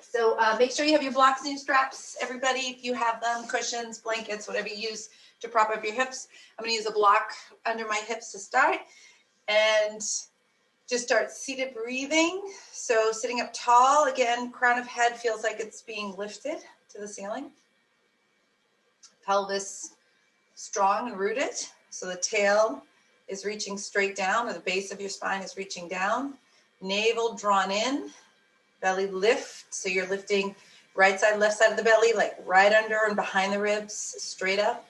So make sure you have your blocks and your straps, everybody, if you have them, cushions, blankets, whatever you use to prop up your hips. I'm going to use a block under my hips to start and just start seated breathing. So sitting up tall, again, crown of head feels like it's being lifted to the ceiling. Pelvis strong and rooted. So the tail is reaching straight down, or the base of your spine is reaching down. Navel drawn in, belly lift. So you're lifting right side, left side of the belly, like right under and behind the ribs, straight up.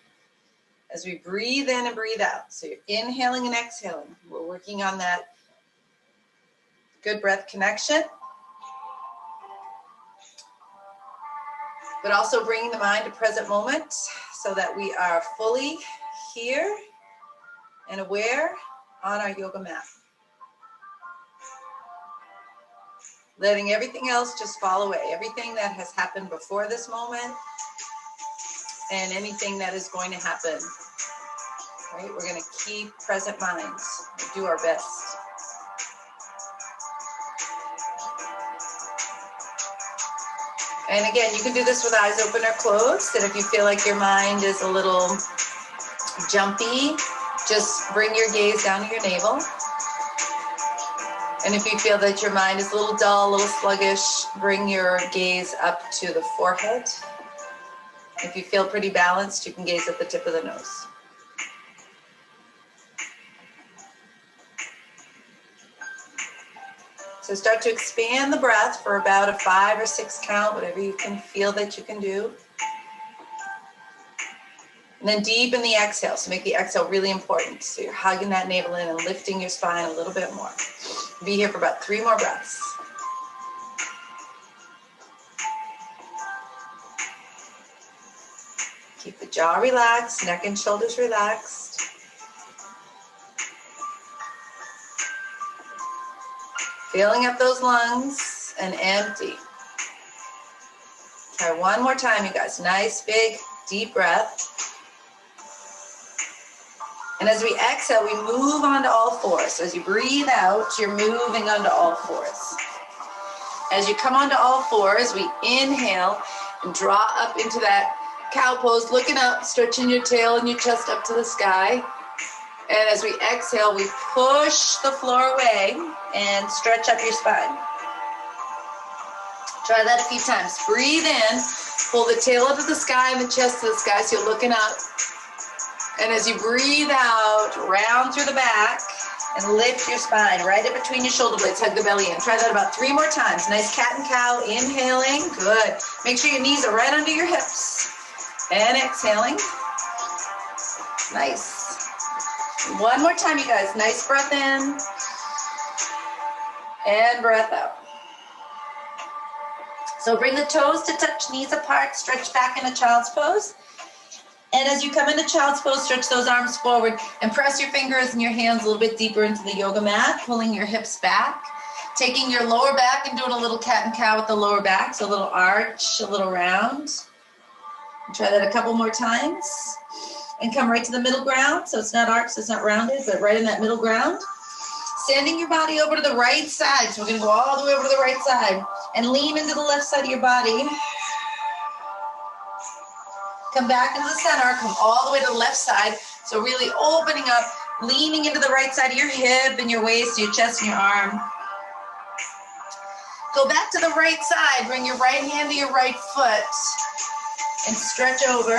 As we breathe in and breathe out. So you're inhaling and exhaling. We're working on that good breath connection. But also bringing the mind to present moment so that we are fully here and aware on our yoga mat. Letting everything else just fall away. Everything that has happened before this moment and anything that is going to happen. Right? We're going to keep present minds. Do our best. And again, you can do this with eyes open or closed. And if you feel like your mind is a little jumpy, just bring your gaze down to your navel. And if you feel that your mind is a little dull, a little sluggish, bring your gaze up to the forehead. If you feel pretty balanced, you can gaze at the tip of the nose. So start to expand the breath for about a 5 or 6 count, whatever you can feel that you can do. And then deepen the exhale. So make the exhale really important. So you're hugging that navel in and lifting your spine a little bit more. Be here for about 3 more breaths. Keep the jaw relaxed, neck and shoulders relaxed. Filling up those lungs and empty. Try one more time, you guys. Nice, big, deep breath. And as we exhale, we move onto all fours. So as you breathe out, you're moving onto all fours. As you come onto all fours, we inhale and draw up into that cow pose, looking up, stretching your tail and your chest up to the sky. And as we exhale, we push the floor away and stretch up your spine. Try that a few times. Breathe in, pull the tail up to the sky and the chest to the sky so you're looking up. And as you breathe out, round through the back and lift your spine right in between your shoulder blades. Hug the belly in. Try that about 3 more times. Nice cat and cow. Inhaling. Good. Make sure your knees are right under your hips. And exhaling. Nice. One more time, you guys. Nice breath in. And breath out. So bring the toes to touch, knees apart. Stretch back in a child's pose. And as you come into child's pose, stretch those arms forward and press your fingers and your hands a little bit deeper into the yoga mat, pulling your hips back, taking your lower back and doing a little cat and cow with the lower back. So a little arch, a little round. Try that a couple more times. And come right to the middle ground. So it's not arched, it's not rounded, but right in that middle ground. Sending your body over to the right side. So we're going to go all the way over to the right side and lean into the left side of your body. Come back into the center, come all the way to the left side. So really opening up, leaning into the right side of your hip and your waist, your chest and your arm. Go back to the right side, bring your right hand to your right foot and stretch over.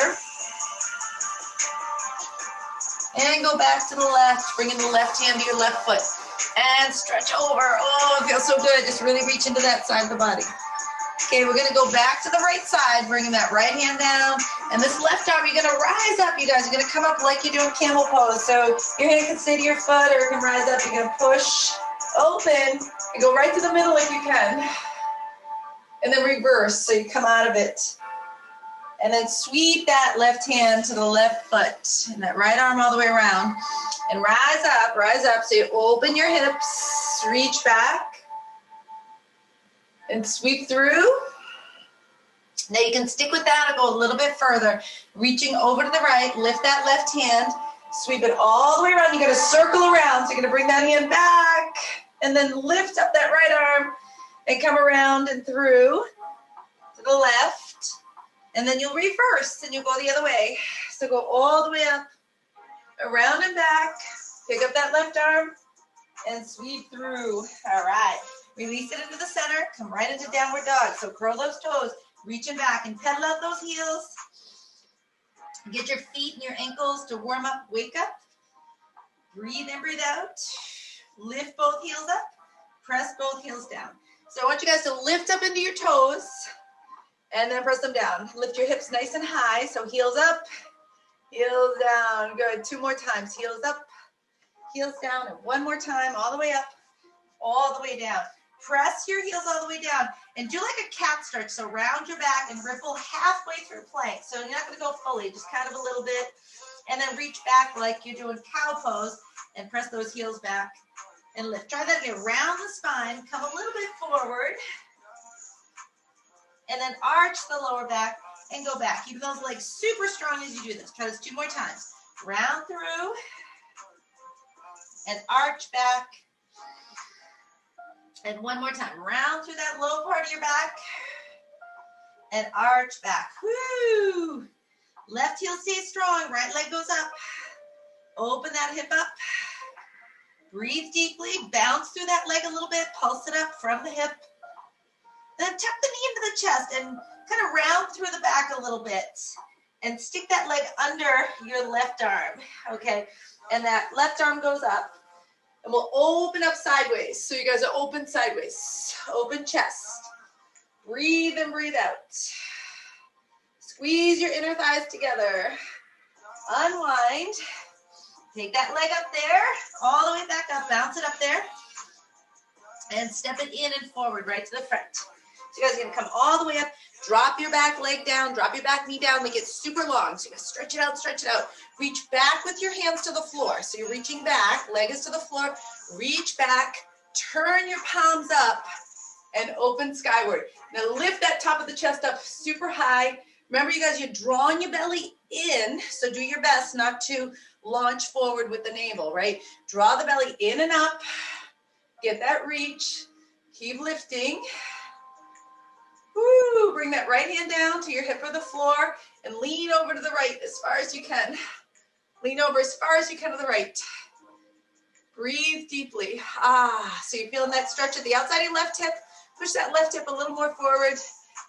And go back to the left, bringing the left hand to your left foot and stretch over. Oh, it feels so good. Just really reach into that side of the body. Okay, we're gonna go back to the right side, bringing that right hand down. And this left arm, you're gonna rise up, you guys. You're gonna come up like you're doing camel pose. So your hand can stay to your foot or it can rise up. You're gonna push, open, and go right to the middle if you can. And then reverse, so you come out of it. And then sweep that left hand to the left foot and that right arm all the way around. And rise up. So you open your hips, reach back, and sweep through. Now you can stick with that or go a little bit further. Reaching over to the right, lift that left hand, sweep it all the way around. You're gonna circle around. So you're gonna bring that hand back and then lift up that right arm and come around and through. to the left, and then you'll reverse and you'll go the other way. So go all the way up, around and back, pick up that left arm, and sweep through. All right, release it into the center, come right into downward dog. So curl those toes, reaching back and pedal out those heels. Get your feet and your ankles to warm up, wake up. Breathe in, breathe out. Lift both heels up, press both heels down. So I want you guys to lift up into your toes and then press them down. Lift your hips nice and high. So heels up, heels down. Good. 2 more times. Heels up, heels down. And 1 more time. All the way up, all the way down. Press your heels all the way down and do like a cat stretch. So round your back and ripple halfway through plank. So you're not going to go fully, just kind of a little bit. And then reach back like you're doing cow pose and press those heels back and lift. Try that again. Round the spine, come a little bit forward. And then arch the lower back and go back. Keep those legs super strong as you do this. Try this 2 more times. Round through and arch back. And 1 more time. Round through that low part of your back and arch back. Woo! Left heel stays strong. Right leg goes up. Open that hip up. Breathe deeply. Bounce through that leg a little bit. Pulse it up from the hip. Then tuck the knee into the chest and kind of round through the back a little bit. And stick that leg under your left arm. Okay. And that left arm goes up. And we'll open up sideways. So you guys are open sideways. Open chest. Breathe in, breathe out. Squeeze your inner thighs together. Unwind. Take that leg up there. All the way back up. Bounce it up there. And step it in and forward right to the front. So you guys are going to come all the way up. Drop your back leg down. Drop your back knee down. Make it super long. So you guys stretch it out, stretch it out. Reach back with your hands to the floor. So you're reaching back. Leg is to the floor. Reach back. Turn your palms up and open skyward. Now lift that top of the chest up super high. Remember, you guys, you're drawing your belly in. So do your best not to launch forward with the navel, right? Draw the belly in and up. Get that reach. Keep lifting. Woo, bring that right hand down to your hip or the floor and lean over to the right as far as you can. Lean over as far as you can to the right. Breathe deeply. So you're feeling that stretch at the outside of your left hip. Push that left hip a little more forward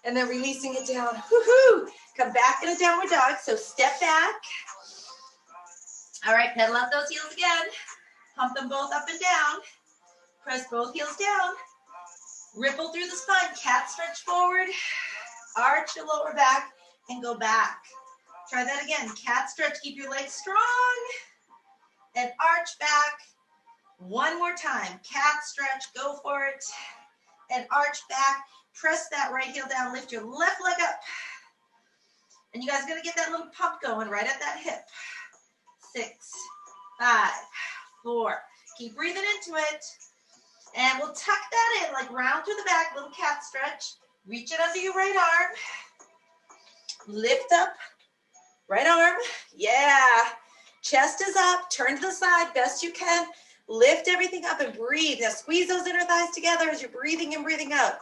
and then releasing it down. Woohoo! Come back in a downward dog. So step back. All right, pedal out those heels again. Pump them both up and down. Press both heels down. Ripple through the spine. Cat stretch forward. Arch your lower back and go back. Try that again. Cat stretch. Keep your legs strong. And arch back. 1 more time. Cat stretch. Go for it. And arch back. Press that right heel down. Lift your left leg up. And you guys are going to get that little pump going right at that hip. 6, 5, 4. Keep breathing into it. And we'll tuck that in, like round through the back, little cat stretch. Reach it under your right arm. Lift up, right arm. Yeah. Chest is up, turn to the side, best you can. Lift everything up and breathe. Now squeeze those inner thighs together as you're breathing in, breathing out.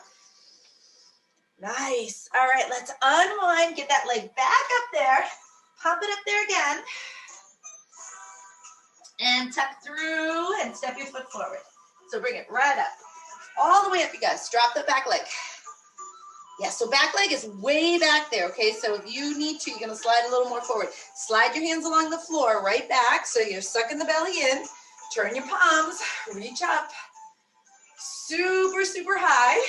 Nice. All right, let's unwind. Get that leg back up there. Pump it up there again. And tuck through and step your foot forward. So bring it right up. All the way up, you guys. Drop the back leg. Yeah, so back leg is way back there, okay? So if you need to, you're going to slide a little more forward. Slide your hands along the floor right back so you're sucking the belly in. Turn your palms. Reach up. Super, super high.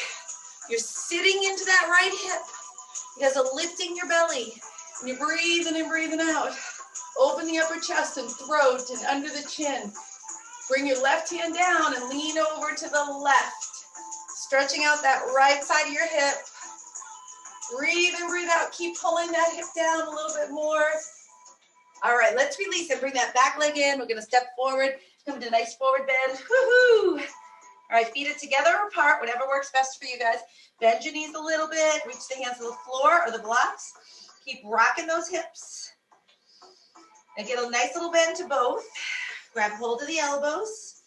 You're sitting into that right hip. You guys are lifting your belly. And you're breathing in, breathing out. Open the upper chest and throat and under the chin. Bring your left hand down and lean over to the left. Stretching out that right side of your hip. Breathe in, breathe out. Keep pulling that hip down a little bit more. All right, let's release and bring that back leg in. We're going to step forward. Come to a nice forward bend. Woohoo! All right, feet are together or apart, whatever works best for you guys. Bend your knees a little bit. Reach the hands to the floor or the blocks. Keep rocking those hips. And get a nice little bend to both. Grab hold of the elbows.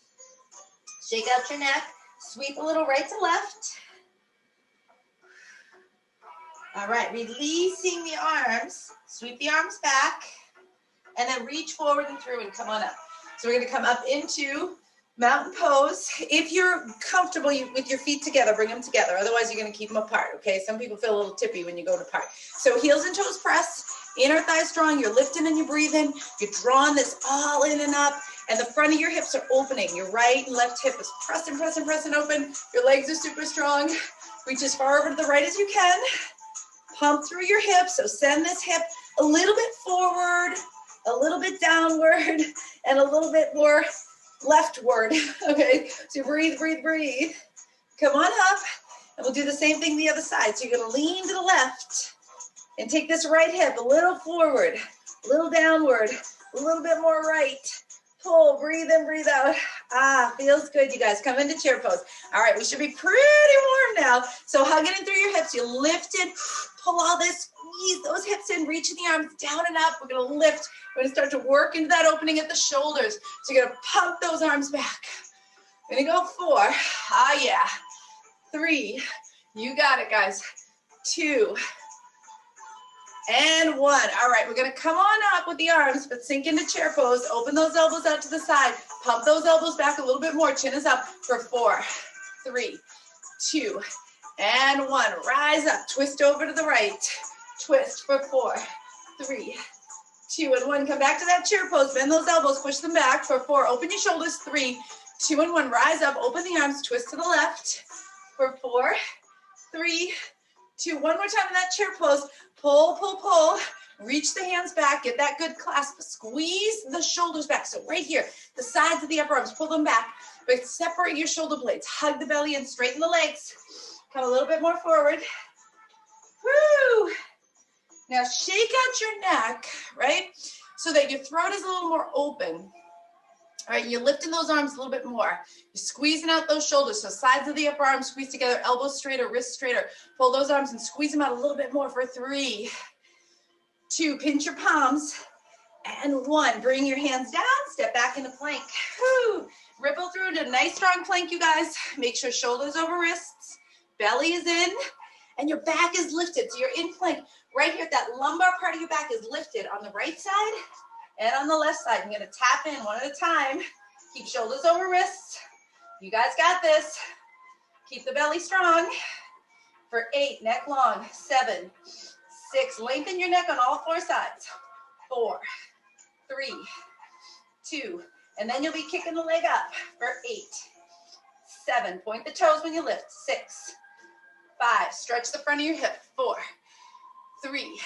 Shake out your neck. Sweep a little right to left. All right, releasing the arms. Sweep the arms back. And then reach forward and through and come on up. So we're going to come up into mountain pose. If you're comfortable with your feet together, bring them together. Otherwise, you're going to keep them apart, okay? Some people feel a little tippy when you go to apart. So heels and toes press, inner thigh strong. You're lifting and you're breathing. You're drawing this all in and up. And the front of your hips are opening. Your right and left hip is pressing, pressing, pressing open. Your legs are super strong. Reach as far over to the right as you can. Pump through your hips. So send this hip a little bit forward, a little bit downward, and a little bit more leftward, okay? So breathe, breathe, breathe. Come on up, and we'll do the same thing the other side. So you're gonna lean to the left and take this right hip a little forward, a little downward, a little bit more right. Pull, breathe in, breathe out. Ah, feels good, you guys. Come into chair pose. All right, we should be pretty warm now. So hug it in through your hips. You lift it, pull all this, squeeze those hips in, reaching the arms down and up. We're gonna lift. We're gonna start to work into that opening at the shoulders. So you're gonna pump those arms back. We're gonna go 4. Ah, yeah. 3. You got it, guys. 2. And 1. All right, we're gonna come on up with the arms, but sink into chair pose. Open those elbows out to the side. Pump those elbows back a little bit more. Chin is up for 4, 3, 2, and 1. Rise up, twist over to the right. Twist for 4, 3, 2, and 1. Come back to that chair pose. Bend those elbows, push them back for 4. Open your shoulders, 3, 2, and 1. Rise up, open the arms, twist to the left for 4, 3, 2. One more time in that chair pose. Pull, pull, pull. Reach the hands back. Get that good clasp. Squeeze the shoulders back. So right here, the sides of the upper arms, pull them back. But separate your shoulder blades. Hug the belly and straighten the legs. Come a little bit more forward. Woo! Now shake out your neck, right? So that your throat is a little more open. All right, you're lifting those arms a little bit more. You're squeezing out those shoulders. So sides of the upper arms squeeze together, elbows straighter, wrists straighter. Pull those arms and squeeze them out a little bit more for 3, 2, pinch your palms, and 1. Bring your hands down, step back into plank. Woo. Ripple through into a nice strong plank, you guys. Make sure shoulders over wrists, belly is in, and your back is lifted. So you're in plank. Right here, that lumbar part of your back is lifted on the right side and on the left side. I'm gonna tap in one at a time. Keep shoulders over wrists. You guys got this. Keep the belly strong. For 8, neck long. 7, 6, lengthen your neck on all 4 sides. 4, 3, 2, and then you'll be kicking the leg up for 8, 7, point the toes when you lift. 6, 5, stretch the front of your hip. 4, 3,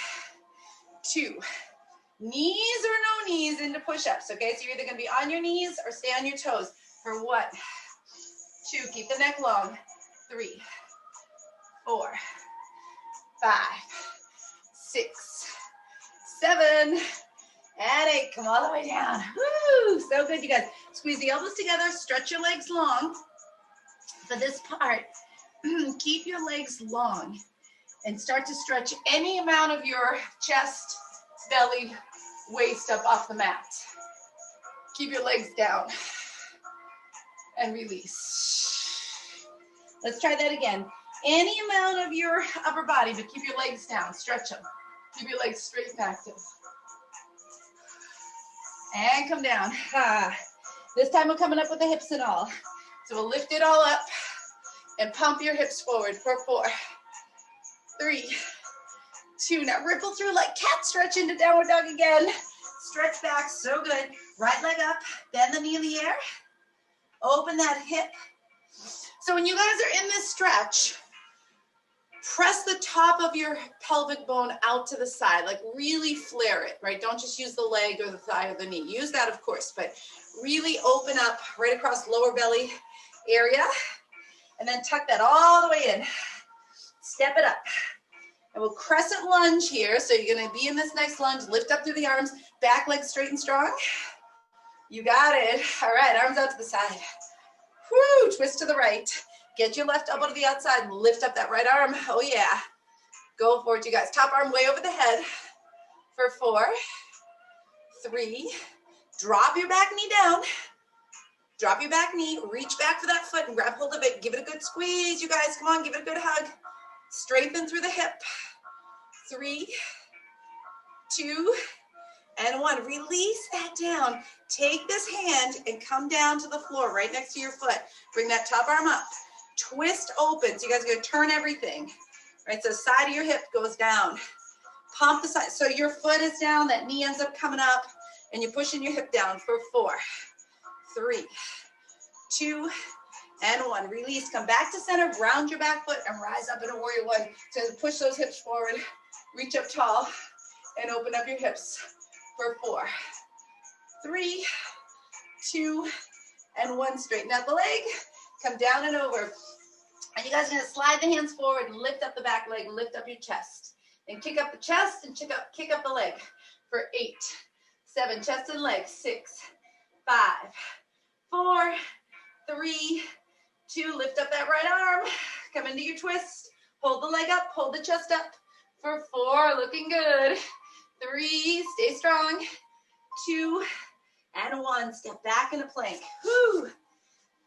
2, knees or no knees into push-ups, okay? So you're either gonna be on your knees or stay on your toes for 1, 2, keep the neck long. 3, 4, 5, 6, 7, and 8. Come all the way down. Woo! So good, you guys. Squeeze the elbows together, stretch your legs long. For this part, keep your legs long and start to stretch any amount of your chest, belly, waist up off the mat. Keep your legs down and release. Let's try that again. Any amount of your upper body, but keep your legs down. Stretch them. Keep your legs straight and active. And come down. This time we're coming up with the hips and all. So we'll lift it all up and pump your hips forward for 4, 3, 2. Now ripple through like cat stretch into downward dog again. Stretch back, so good. Right leg up, bend the knee in the air. Open that hip. So when you guys are in this stretch, press the top of your pelvic bone out to the side, like really flare it, right? Don't just use the leg or the thigh or the knee. Use that, of course, but really open up right across lower belly area, and then tuck that all the way in. Step it up. And we'll crescent lunge here. So you're gonna be in this nice lunge, lift up through the arms, back leg straight and strong. You got it. All right, arms out to the side. Whoo, twist to the right. Get your left elbow to the outside and lift up that right arm. Oh yeah. Go for it, you guys. Top arm way over the head for 4, 3. Drop your back knee down. Drop your back knee, reach back for that foot and grab hold of it. Give it a good squeeze, you guys. Come on, give it a good hug. Strengthen through the hip. 3, 2, and 1. Release that down. Take this hand and come down to the floor right next to your foot. Bring that top arm up. Twist open. So you guys are going to turn everything. Right, so side of your hip goes down. Pump the side. So your foot is down, that knee ends up coming up, and you're pushing your hip down for 4, 3, 2, and 1. Release. Come back to center. Ground your back foot and rise up in a warrior 1. So push those hips forward. Reach up tall and open up your hips for 4, 3, 2, and 1. Straighten out the leg. Come down and over. And you guys are going to slide the hands forward and lift up the back leg, lift up your chest. And kick up the chest and kick up the leg for 8, 7, chest and leg, 6, 5, 4, 3, 2, lift up that right arm. Come into your twist. Hold the leg up, hold the chest up for 4, looking good. 3, stay strong. 2, and 1, step back in a plank. Whew.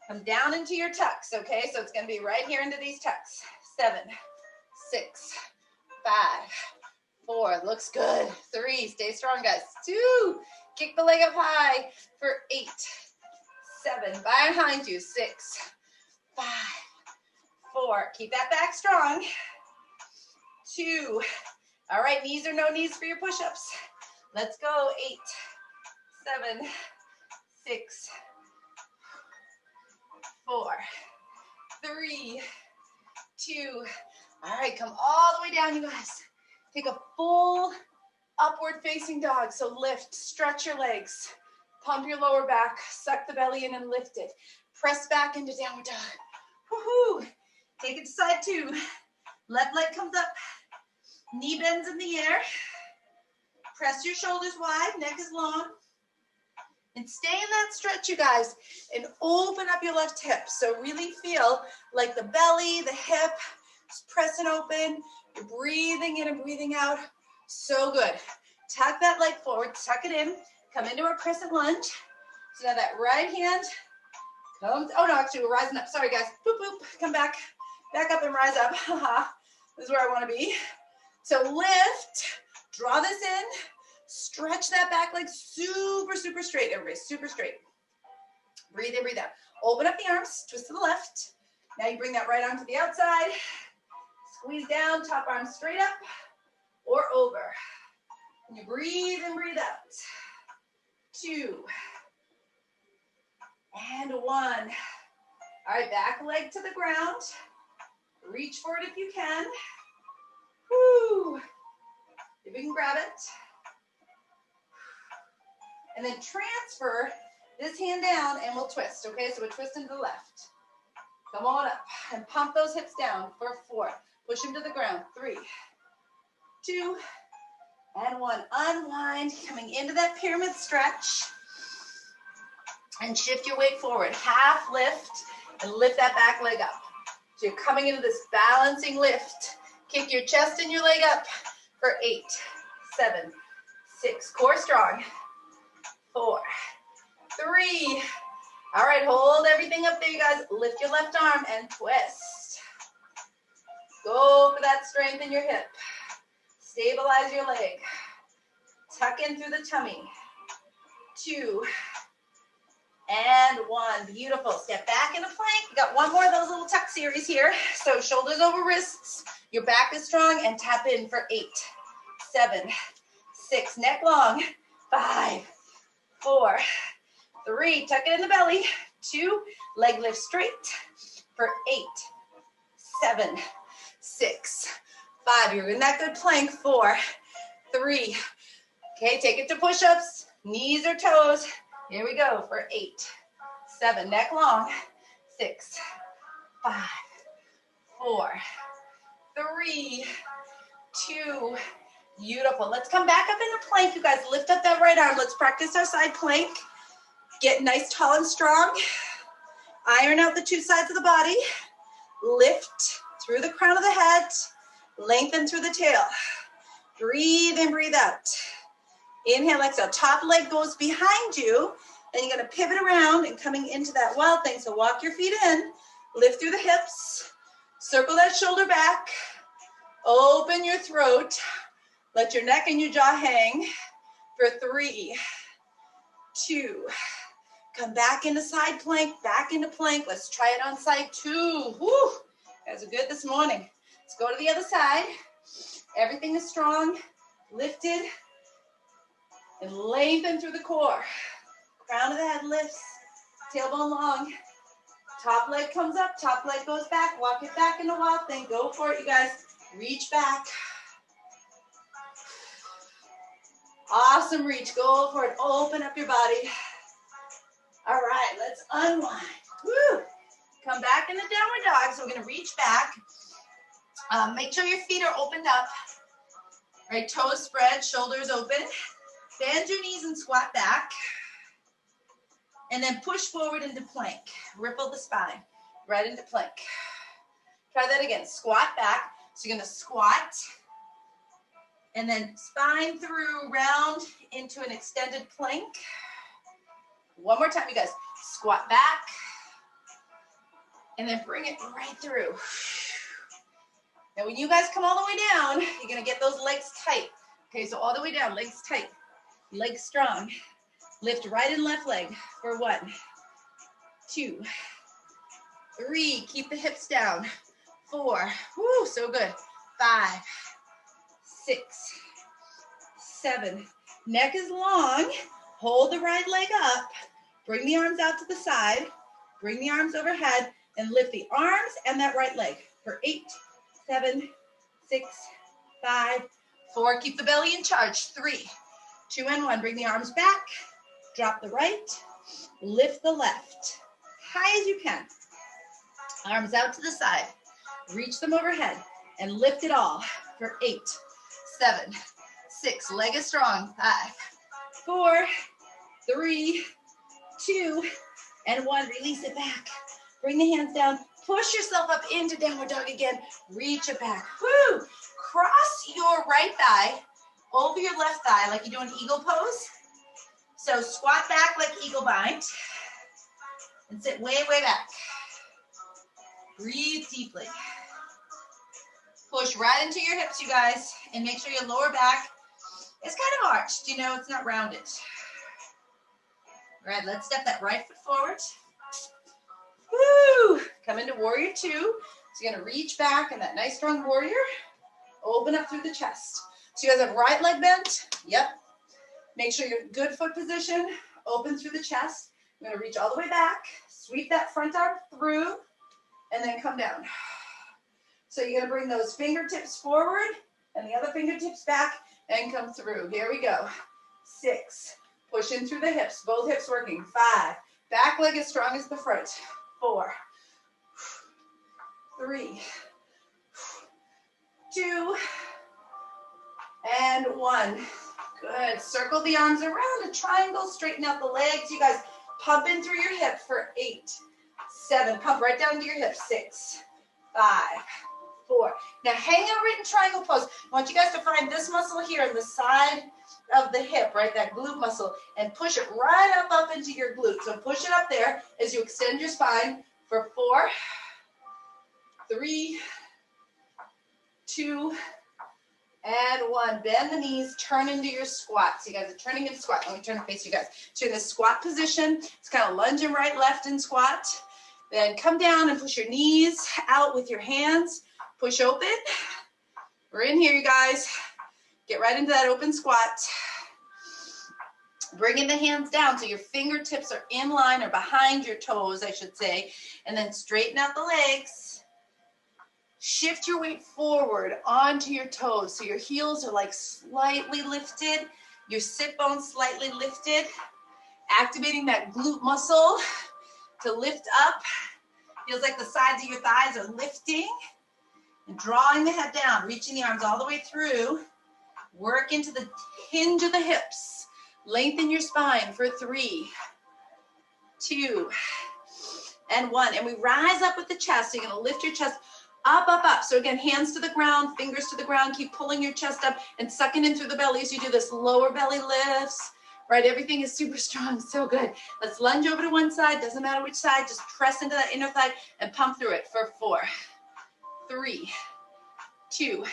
Come down into your tucks, okay? So it's gonna be right here into these tucks. 7, 6, 5, 4, looks good. 3, stay strong, guys. 2, kick the leg up high for 8, 7, behind you, 6, 5, 4, keep that back strong. 2, all right, knees or no knees for your push-ups. Let's go, 8, 7, 6, 4, 3, 2, all right, come all the way down, you guys. Take a full upward facing dog. So lift, stretch your legs, pump your lower back, suck the belly in and lift it. Press back into downward dog. Woohoo! Take it to side 2. Left leg comes up, knee bends in the air. Press your shoulders wide, neck is long. And stay in that stretch, you guys, and open up your left hip. So really feel like the belly, the hip is pressing open. You're breathing in and breathing out. So good. Tuck that leg forward, tuck it in. Come into a crescent lunge. So now that right hand comes, oh no, actually we're rising up. Sorry guys, boop, boop, come back. Back up and rise up. This is where I want to be. So lift, draw this in. Stretch that back leg super, super straight, everybody, super straight. Breathe in, breathe out. Open up the arms, twist to the left. Now you bring that right arm to the outside. Squeeze down, top arm straight up or over. And you breathe and breathe out. 2, and 1. All right, back leg to the ground. Reach for it if you can. Woo. If you can grab it. And then transfer this hand down and we'll twist, okay? So we're twisting to the left. Come on up and pump those hips down for 4. Push them to the ground. 3, 2, and 1. Unwind, coming into that pyramid stretch. And shift your weight forward. Half lift and lift that back leg up. So you're coming into this balancing lift. Kick your chest and your leg up for 8, 7, 6. Core strong. 4, 3. All right, hold everything up there, you guys. Lift your left arm and twist. Go for that strength in your hip. Stabilize your leg. Tuck in through the tummy. 2, and 1. Beautiful. Step back in a plank. We got one more of those little tuck series here. So shoulders over wrists. Your back is strong and tap in for 8, 7, 6. Neck long. 5, 4, 3, tuck it in the belly. 2, leg lift straight for 8, 7, 6, 5. You're in that good plank. 4, 3. Okay, take it to push-ups, knees or toes. Here we go for 8, 7, neck long. 6, 5, 4, 3, 2. Beautiful. Let's come back up into plank, you guys. Lift up that right arm. Let's practice our side plank. Get nice, tall, and strong. Iron out the 2 sides of the body. Lift through the crown of the head. Lengthen through the tail. Breathe in, breathe out. Inhale, exhale. Top leg goes behind you. And you're going to pivot around and coming into that wild thing. So walk your feet in. Lift through the hips. Circle that shoulder back. Open your throat. Let your neck and your jaw hang for 3, 2. Come back into side plank, back into plank. Let's try it on side 2. Woo! You guys are good this morning. Let's go to the other side. Everything is strong, lifted, and lengthen through the core. Crown of the head lifts, tailbone long. Top leg comes up, top leg goes back. Walk it back into wild thing. Go for it, you guys. Reach back. Awesome reach. Go for it. Open up your body. All right, let's unwind. Woo! Come back into downward dog. So we're going to reach back. Make sure your feet are opened up. Right, toes spread, shoulders open. Bend your knees and squat back. And then push forward into plank. Ripple the spine right into plank. Try that again. Squat back. So you're going to squat. And then spine through, round into an extended plank. One more time, you guys. Squat back. And then bring it right through. Now, when you guys come all the way down, you're going to get those legs tight. Okay, so all the way down, legs tight, legs strong. Lift right and left leg for 1, 2, 3. Keep the hips down. 4. Woo, so good. 5, 6, 7. Neck is long. Hold the right leg up. Bring the arms out to the side. Bring the arms overhead and lift the arms and that right leg for 8, 7, 6, 5, 4. Keep the belly in charge. 3, 2, and 1. Bring the arms back. Drop the right. Lift the left. High as you can. Arms out to the side. Reach them overhead and lift it all for 8, 7, 6. Leg is strong. 5, 4, 3, 2, and 1. Release it back. Bring the hands down. Push yourself up into downward dog again. Reach it back. Woo! Cross your right thigh over your left thigh like you do an eagle pose. So squat back like eagle bind and sit way, way back. Breathe deeply. Push right into your hips, you guys, and make sure your lower back is kind of arched. You know, it's not rounded. All right, let's step that right foot forward. Woo! Come into warrior 2. So you're going to reach back in that nice strong warrior. Open up through the chest. So you guys have right leg bent. Yep. Make sure you're good foot position. Open through the chest. You're going to reach all the way back. Sweep that front arm through. And then come down. So you're going to bring those fingertips forward and the other fingertips back and come through. Here we go. 6. Push in through the hips. Both hips working. 5. Back leg as strong as the front. 4. 3. 2. And 1. Good. Circle the arms around a triangle. Straighten out the legs. You guys pump in through your hip for 8, 7. Pump right down to your hips. 6, 5, 4. Now hang out right in triangle pose. I want you guys to find this muscle here on the side of the hip, right? That glute muscle, and push it right up into your glute. So push it up there as you extend your spine for 4, 3, 2, and 1. Bend the knees, turn into your squat. So you guys are turning into squat. Let me turn and face you guys. So in the squat position, it's kind of lunging right, left, and squat. Then come down and push your knees out with your hands. Push open. We're in here, you guys. Get right into that open squat. Bringing the hands down so your fingertips are in line or behind your toes, I should say. And then straighten out the legs. Shift your weight forward onto your toes. So your heels are like slightly lifted. Your sit bones slightly lifted. Activating that glute muscle to lift up. Feels like the sides of your thighs are lifting. And drawing the head down, reaching the arms all the way through. Work into the hinge of the hips. Lengthen your spine for 3, 2, and 1. And we rise up with the chest. So you're going to lift your chest up, up, up. So again, hands to the ground, fingers to the ground. Keep pulling your chest up and sucking in through the belly as you do this. Lower belly lifts. Right, everything is super strong. So good. Let's lunge over to one side. Doesn't matter which side. Just press into that inner thigh and pump through it for 4, 3, 2,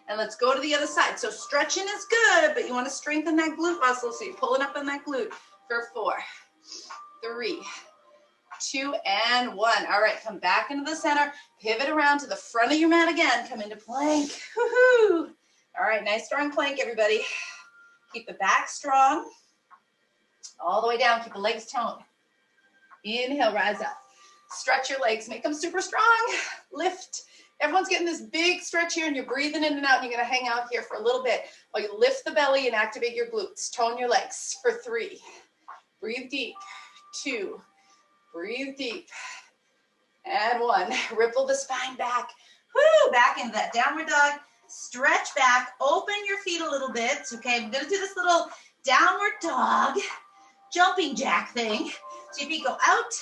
And let's go to the other side. So stretching is good, but you want to strengthen that glute muscle. So you're pulling up on that glute for 4, 3, 2, and 1. All right, come back into the center. Pivot around to the front of your mat again. Come into plank. Woohoo! All right, nice strong plank, everybody. Keep the back strong. All the way down. Keep the legs toned. Inhale, rise up. Stretch your legs. Make them super strong. Lift. Everyone's getting this big stretch here, and you're breathing in and out, and you're going to hang out here for a little bit while you lift the belly and activate your glutes. Tone your legs for 3. Breathe deep. 2. Breathe deep. And 1. Ripple the spine back. Woo, back into that downward dog. Stretch back. Open your feet a little bit. Okay, I'm going to do this little downward dog jumping jack thing. So your feet go out,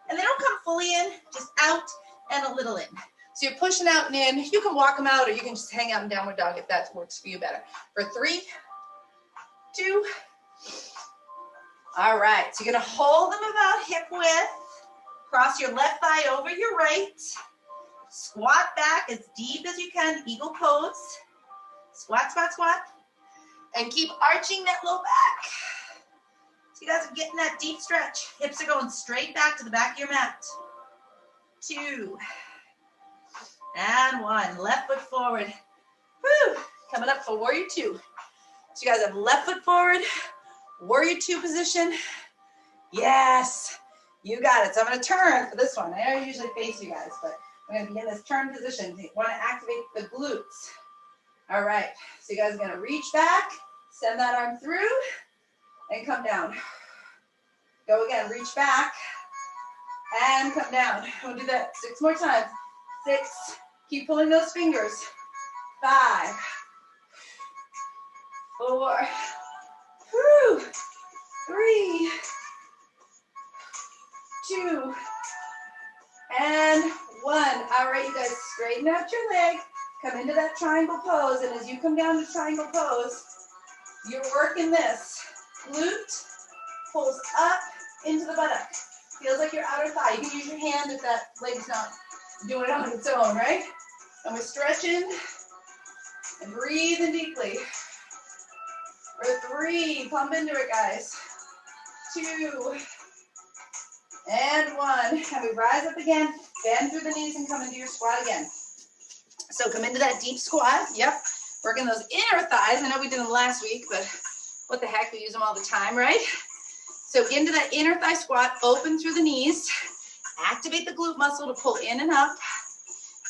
and they don't come fully in, just out and a little in. So you're pushing out and in. You can walk them out, or you can just hang out in downward dog if that works for you better. For 3, 2. All right, so you're going to hold them about hip width. Cross your left thigh over your right. Squat back as deep as you can, eagle pose. Squat, squat, squat. And keep arching that low back. So you guys are getting that deep stretch. Hips are going straight back to the back of your mat. 2. And 1. Left foot forward. Woo! Coming up for warrior 2. So you guys have left foot forward, warrior 2 position. Yes, you got it. So I'm going to turn for this one. I don't usually face you guys, but I'm going to be in this turn position. You want to activate the glutes. All right, so you guys are going to reach back, send that arm through, and come down. Go again, reach back, and come down. We'll do that 6 more times. 6, keep pulling those fingers. 5, 4, 3, 2, and 1. All right, you guys, straighten out your leg. Come into that triangle pose, and as you come down to triangle pose, you're working this. Glute pulls up into the buttock. Feels like your outer thigh. You can use your hand if that leg's not doing it on its own, right? And we're stretching and breathing deeply. For 3, pump into it, guys. 2, and 1. And we rise up again, bend through the knees and come into your squat again. So come into that deep squat. Yep. Working those inner thighs. I know we did them last week, but what the heck, we use them all the time, right? So get into that inner thigh squat, open through the knees, activate the glute muscle to pull in and up.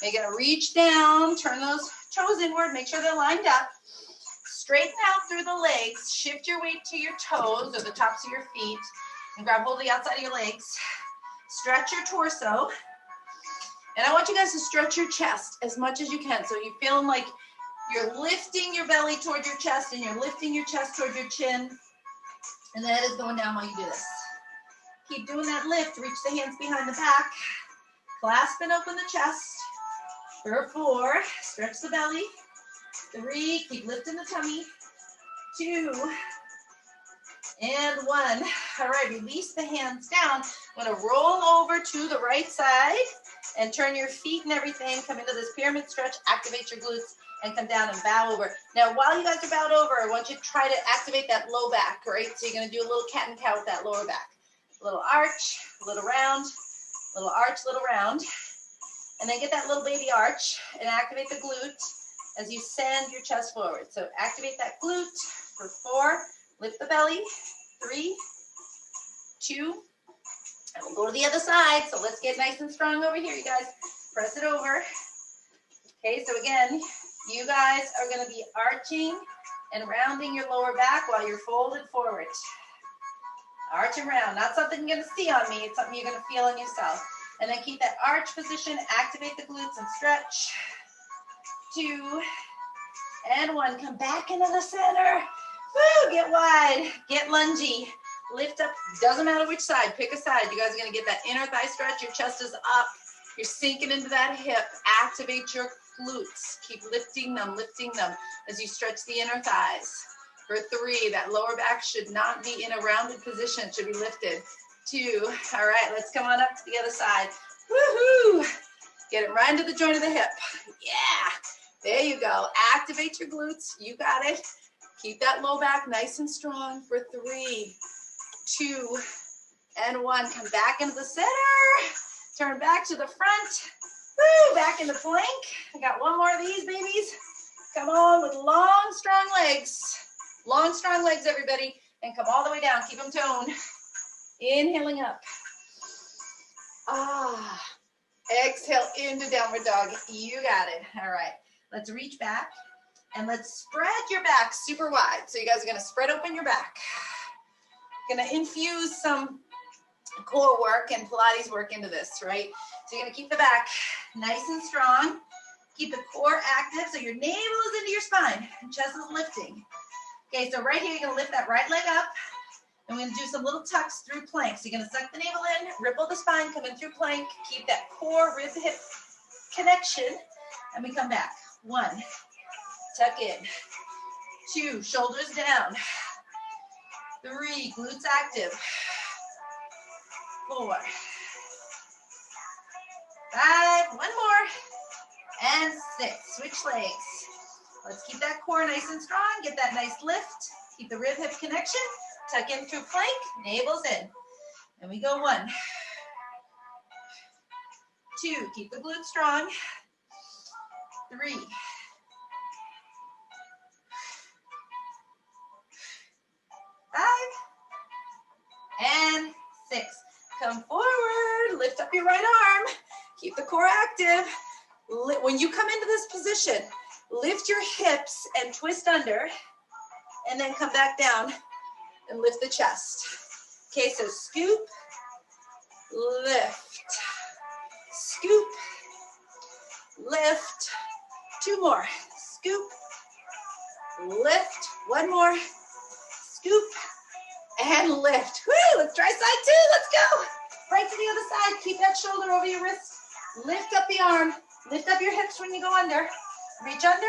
You're gonna reach down, turn those toes inward, make sure they're lined up. Straighten out through the legs, shift your weight to your toes or the tops of your feet, and grab hold of the outside of your legs. Stretch your torso. And I want you guys to stretch your chest as much as you can. So you're feeling like you're lifting your belly toward your chest and you're lifting your chest toward your chin. And the head is going down while you do this. Keep doing that lift. Reach the hands behind the back. Clasp and open the chest. For 4, stretch the belly. 3, keep lifting the tummy. 2, and 1. All right, release the hands down. I'm gonna roll over to the right side and turn your feet and everything. Come into this pyramid stretch, activate your glutes, and come down and bow over. Now, while you guys are bowed over, I want you to try to activate that low back, right? So you're gonna do a little cat and cow with that lower back. A little arch, a little round, little arch, little round. And then get that little baby arch and activate the glute as you send your chest forward. So activate that glute for 4. Lift the belly. 3, 2, and we'll go to the other side. So let's get nice and strong over here, you guys. Press it over. Okay, so again, you guys are going to be arching and rounding your lower back while you're folded forward. Arch and round. Not something you're going to see on me. It's something you're going to feel on yourself. And then keep that arch position. Activate the glutes and stretch. 2, and 1. Come back into the center. Woo, get wide, get lungy, lift up, doesn't matter which side, pick a side. You guys are gonna get that inner thigh stretch, your chest is up, you're sinking into that hip, activate your glutes, keep lifting them as you stretch the inner thighs. For 3, that lower back should not be in a rounded position, it should be lifted. 2, all right, let's come on up to the other side. Woohoo! Get it right into the joint of the hip. Yeah, There you go. Activate your glutes. You got it. Keep that low back nice and strong for 3, 2, and 1. Come back into the center. Turn back to the front. Woo, back into plank. I got one more of these babies. Come on with long, strong legs. Long, strong legs, everybody. And come all the way down. Keep them toned. Inhaling up. Exhale into downward dog. You got it. All right. Let's reach back and let's spread your back super wide. So you guys are going to spread open your back. Going to infuse some core work and Pilates work into this, right? So you're going to keep the back nice and strong. Keep the core active so your navel is into your spine and chest is lifting. Okay, so right here, you're going to lift that right leg up. And we're going to do some little tucks through plank. So you're going to suck the navel in, ripple the spine, come in through plank. Keep that core rib-hip connection. And we come back. 1, tuck in. 2, shoulders down. 3, glutes active. 4, 5, 1 more. And 6, switch legs. Let's keep that core nice and strong. Get that nice lift. Keep the rib-hip connection. Tuck in through plank, navel's in. And we go 1, 2, keep the glutes strong. 3, 5, and 6. Come forward, lift up your right arm. Keep the core active. When you come into this position, lift your hips and twist under, and then come back down and lift the chest. Okay, so scoop, lift, scoop, lift. 2 more. Scoop, lift. 1 more. Scoop, and lift. Woo, let's try side 2. Let's go. Right to the other side. Keep that shoulder over your wrist. Lift up the arm. Lift up your hips when you go under. Reach under,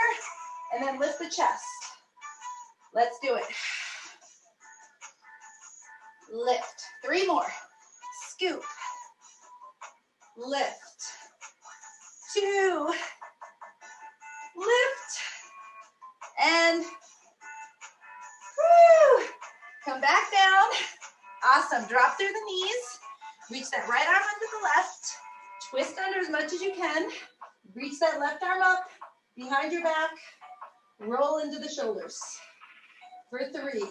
and then lift the chest. Let's do it. Lift. 3 more. Scoop. Lift. 2. Lift. And woo. Come back down. Awesome. Drop through the knees. Reach that right arm under the left. Twist under as much as you can. Reach that left arm up behind your back. Roll into the shoulders. For 3,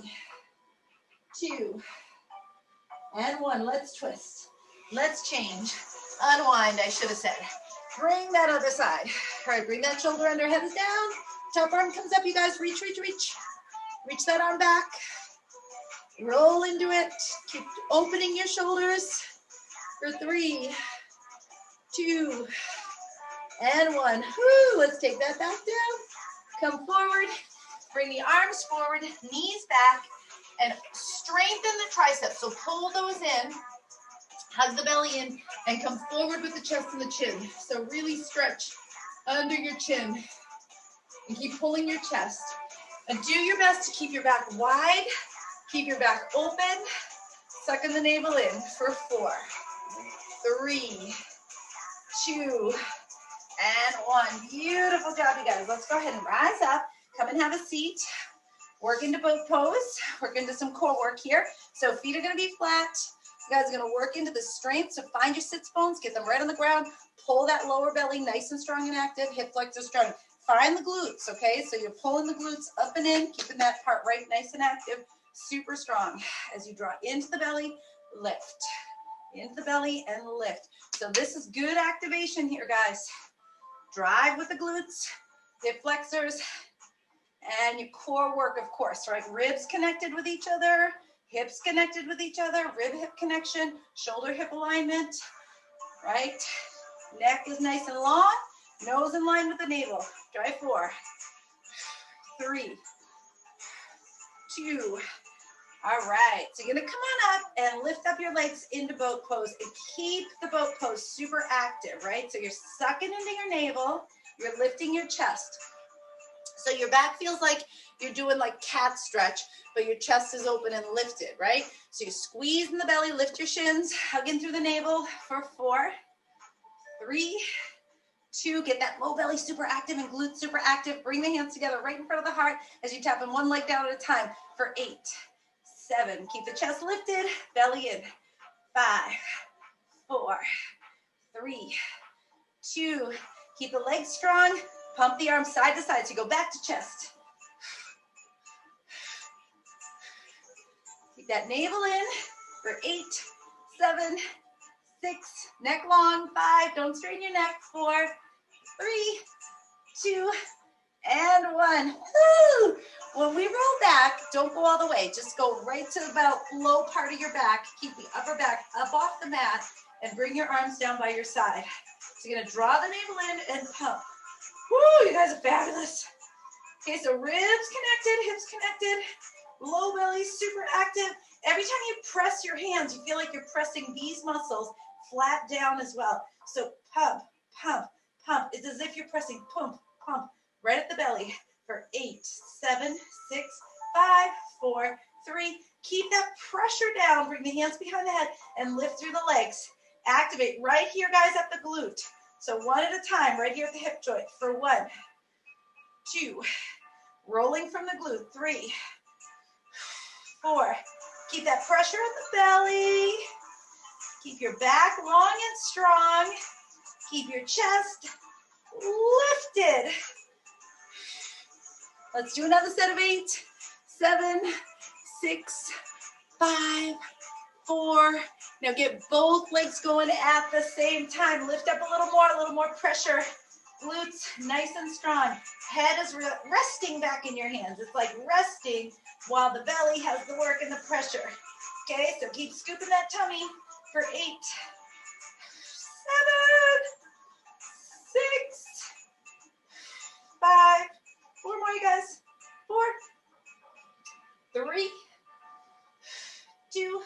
2, and 1. Let's twist. Let's change. Unwind, I should have said. Bring that other side. All right, bring that shoulder under, head is down. Top arm comes up, you guys. Reach, reach, reach. Reach that arm back. Roll into it. Keep opening your shoulders. For 3, 2, and 1. Woo, let's take that back down. Come forward. Bring the arms forward, knees back, and strengthen the triceps. So pull those in, hug the belly in, and come forward with the chest and the chin. So really stretch under your chin and keep pulling your chest. And do your best to keep your back wide, keep your back open, sucking the navel in for 4, 3, 2, and 1. Beautiful job, you guys. Let's go ahead and rise up. Come and have a seat. Work into boat pose. Work into some core work here. So feet are going to be flat. You guys are going to work into the strength. So find your sits bones. Get them right on the ground. Pull that lower belly nice and strong and active. Hip flexors strong. Find the glutes, okay? So you're pulling the glutes up and in, keeping that part right nice and active. Super strong. As you draw into the belly, lift. Into the belly and lift. So this is good activation here, guys. Drive with the glutes, hip flexors, and your core work, of course, right? Ribs connected with each other, hips connected with each other, rib-hip connection, shoulder-hip alignment, right? Neck is nice and long, nose in line with the navel. Try 4, 3, 2. All right, so you're gonna come on up and lift up your legs into boat pose and keep the boat pose super active, right? So you're sucking into your navel, you're lifting your chest. So your back feels like you're doing like cat stretch, but your chest is open and lifted, right? So you squeeze in the belly, lift your shins, hug in through the navel for 4, 3, 2, get that low belly super active and glutes super active. Bring the hands together right in front of the heart as you tap in one leg down at a time for 8, 7. Keep the chest lifted, belly in. 5, 4, 3, 2. Keep the legs strong. Pump the arms side to side. So go back to chest. Keep that navel in for 8, 7, 6. Neck long. 5. Don't strain your neck. 4, 3, 2, and 1. Woo! When we roll back, don't go all the way. Just go right to about low part of your back. Keep the upper back up off the mat and bring your arms down by your side. So you're gonna draw the navel in and pump. Woo, you guys are fabulous. Okay, so ribs connected, hips connected, low belly super active. Every time you press your hands, you feel like you're pressing these muscles flat down as well. So pump, pump, pump. It's as if you're pressing pump, pump, right at the belly for 8, 7, 6, 5, 4, 3. Keep that pressure down. Bring the hands behind the head and lift through the legs. Activate right here, guys, at the glute. So one at a time, right here at the hip joint for 1, 2. Rolling from the glute. 3, 4. Keep that pressure at the belly. Keep your back long and strong. Keep your chest lifted. Let's do another set of 8, 7, 6, 5, 4. Now get both legs going at the same time. Lift up a little more pressure. Glutes nice and strong. Head is resting back in your hands. It's like resting while the belly has the work and the pressure. Okay, so keep scooping that tummy for 8, 7, 6, 5. 4 more, you guys. 4, 3, 2,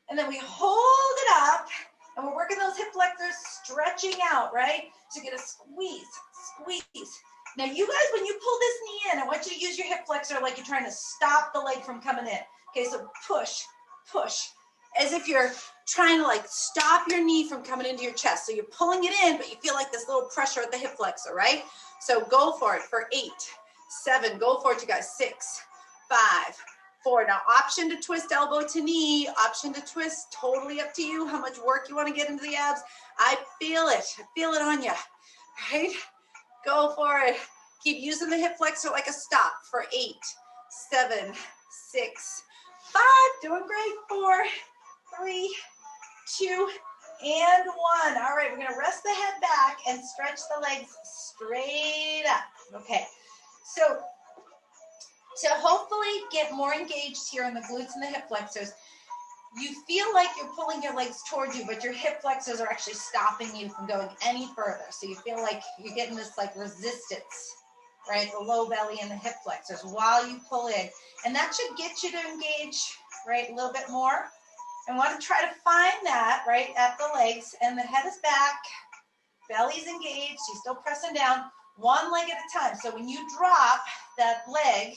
and then we hold it up, and we're working those hip flexors, stretching out, right? So you're gonna squeeze, squeeze. Now you guys, when you pull this knee in, I want you to use your hip flexor like you're trying to stop the leg from coming in. Okay, so push, push, as if you're trying to like stop your knee from coming into your chest. So you're pulling it in, but you feel like this little pressure at the hip flexor, right? So go for it for 8, 7, go for it, you guys. 6, 5, 4. Now option to twist elbow to knee, option to twist, totally up to you how much work you want to get into the abs. I feel it on you, right? Go for it. Keep using the hip flexor like a stop for 8, 7, 6, 5. Doing great. 4, 3, 2, and 1. All right, we're gonna rest the head back and stretch the legs straight up. Okay, so to hopefully get more engaged here in the glutes and the hip flexors, you feel like you're pulling your legs towards you, but your hip flexors are actually stopping you from going any further. So you feel like you're getting this like resistance, right? The low belly and the hip flexors while you pull in. And that should get you to engage, right, a little bit more. And want to try to find that, right, at the legs. And the head is back, belly's engaged, you're still pressing down, one leg at a time. So when you drop that leg,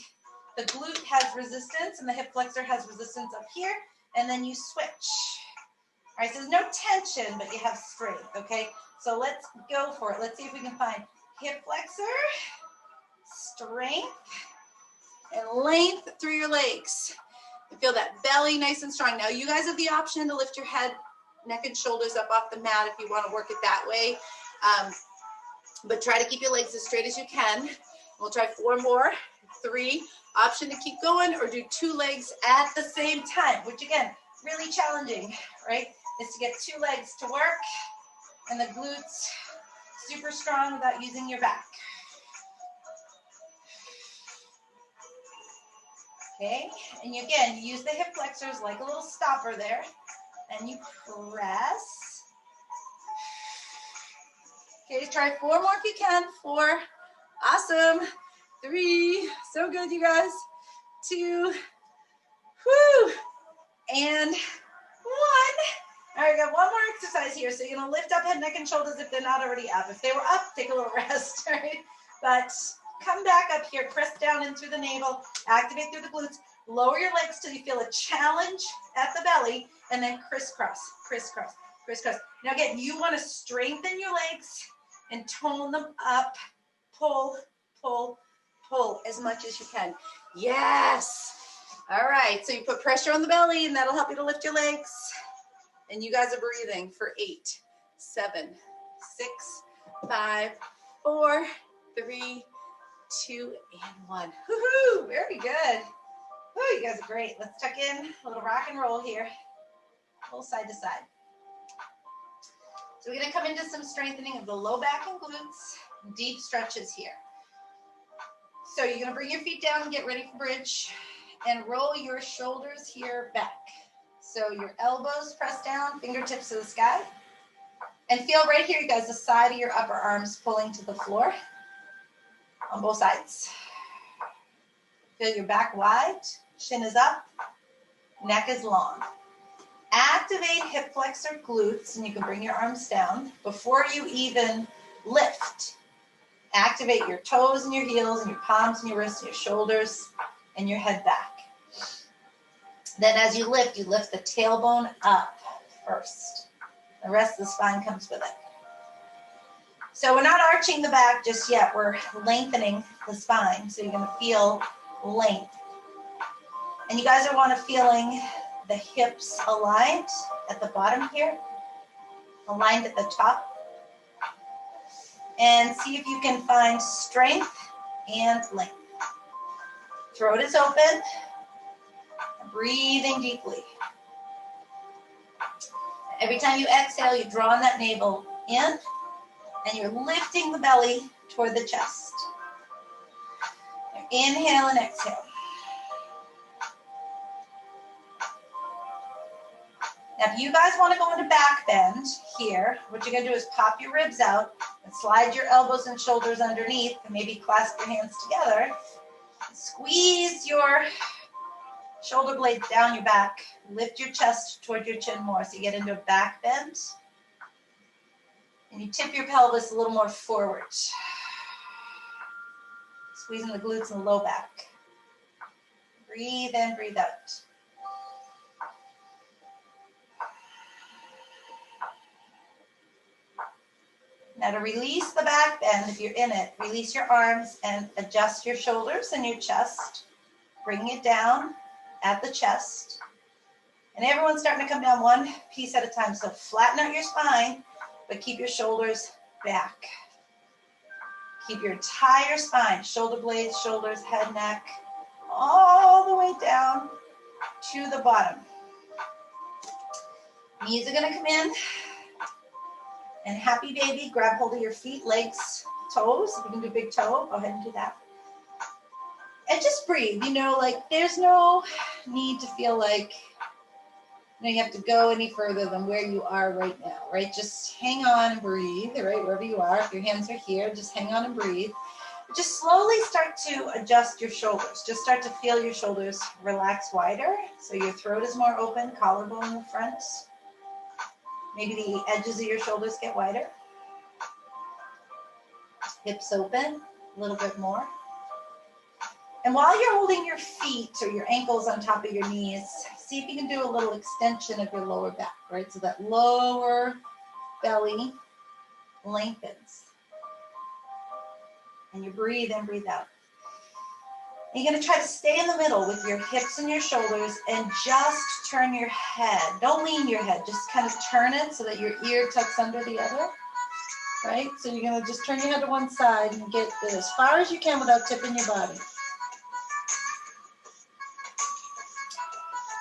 the glute has resistance and the hip flexor has resistance up here, and then you switch. All right, so there's no tension, but you have strength, okay? So let's go for it. Let's see if we can find hip flexor, strength, and length through your legs. And feel that belly nice and strong. Now you guys have the option to lift your head, neck and shoulders up off the mat if you want to work it that way. But try to keep your legs as straight as you can. We'll try 4 more, 3. Option to keep going or do 2 legs at the same time, which again, really challenging, right? Is to get 2 legs to work and the glutes super strong without using your back. Okay, and again, you use the hip flexors like a little stopper there, and you press. Okay, try 4 more if you can. 4, awesome. 3, so good, you guys. 2, whoo, and 1. All right, we got 1 more exercise here. So you're gonna lift up head, neck, and shoulders if they're not already up. If they were up, take a little rest, right? But come back up here, press down in through the navel, activate through the glutes, lower your legs till you feel a challenge at the belly, and then crisscross, crisscross, crisscross. Now again, you wanna strengthen your legs and tone them up. Pull, pull, pull as much as you can. Yes. All right, so you put pressure on the belly and that'll help you to lift your legs. And you guys are breathing for 8, 7, 6, 5, 4, 3, 2, and 1. Woohoo! Very good. Woo, you guys are great. Let's tuck in a little rock and roll here. Pull side to side. So we're going to come into some strengthening of the low back and glutes. Deep stretches here. So you're going to bring your feet down and get ready for bridge. And roll your shoulders here back. So your elbows press down, fingertips to the sky. And feel right here, you guys, the side of your upper arms pulling to the floor on both sides. Feel your back wide, chin is up, neck is long. Activate hip flexor glutes, and you can bring your arms down before you even lift. Activate your toes and your heels and your palms and your wrists and your shoulders and your head back. Then as you lift the tailbone up first. The rest of the spine comes with it. So we're not arching the back just yet. We're lengthening the spine. So you're going to feel length. And you guys are want to feeling the hips aligned at the bottom here, aligned at the top. And see if you can find strength and length. Throat is open. Breathing deeply. Every time you exhale, you're drawing that navel in, and you're lifting the belly toward the chest. Inhale and exhale. Now, if you guys want to go into back bend here, what you're going to do is pop your ribs out and slide your elbows and shoulders underneath, and maybe clasp your hands together. Squeeze your shoulder blades down your back. Lift your chest toward your chin more, so you get into a back bend. And you tip your pelvis a little more forward. Squeezing the glutes and the low back. Breathe in, breathe out. Now to release the back bend, if you're in it, release your arms and adjust your shoulders and your chest. Bring it down at the chest. And everyone's starting to come down one piece at a time. So flatten out your spine, but keep your shoulders back. Keep your entire spine, shoulder blades, shoulders, head, neck, all the way down to the bottom. Knees are going to come in. And happy baby, grab hold of your feet, legs, toes. If you can do big toe, go ahead and do that. And just breathe, like there's no need to feel like you have to go any further than where you are right now, right? Just hang on and breathe, right? Wherever you are, if your hands are here, just hang on and breathe. Just slowly start to adjust your shoulders. Just start to feel your shoulders relax wider. So your throat is more open, collarbone in front. Maybe the edges of your shoulders get wider. Hips open a little bit more. And while you're holding your feet or your ankles on top of your knees, see if you can do a little extension of your lower back, right? So that lower belly lengthens. And you breathe in, breathe out. And you're going to try to stay in the middle with your hips and your shoulders and just turn your head. Don't lean your head, just kind of turn it so that your ear tucks under the other, right? So you're going to just turn your head to one side and get as far as you can without tipping your body.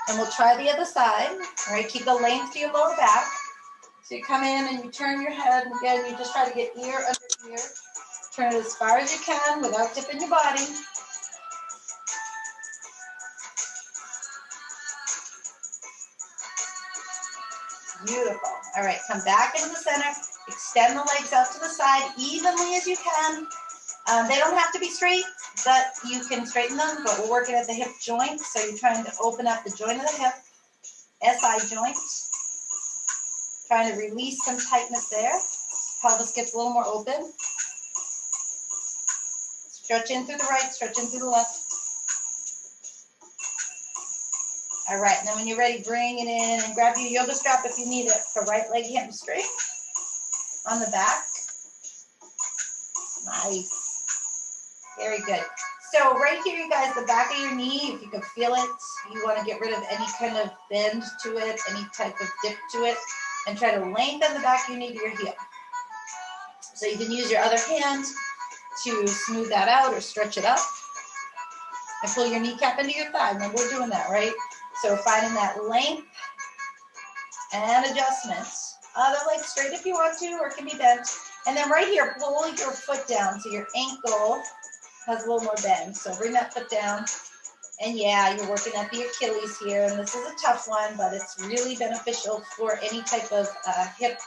And we'll try the other side, all right? Keep the length to your lower back. So you come in and you turn your head, and again, you just try to get ear under ear. Turn it as far as you can without tipping your body. Beautiful. All right, come back into the center. Extend the legs out to the side evenly as you can. They don't have to be straight, but you can straighten them, but we're working at the hip joint, so you're trying to open up the joint of the hip, SI joint. Trying to release some tightness there. Pelvis gets a little more open. Stretch in through the right, stretch in through the left. All right, and then when you're ready, bring it in and grab your yoga strap if you need it for right leg hamstring on the back. Nice. Very good. So right here, you guys, the back of your knee, if you can feel it, you want to get rid of any kind of bend to it, any type of dip to it, and try to lengthen the back of your knee to your heel. So you can use your other hand to smooth that out or stretch it up. And pull your kneecap into your thigh. Remember, we're doing that, right? So finding that length and adjustments. Other leg straight if you want to, or it can be bent. And then right here, pull your foot down so your ankle has a little more bend. So bring that foot down. And yeah, you're working at the Achilles here. And this is a tough one, but it's really beneficial for any type of hip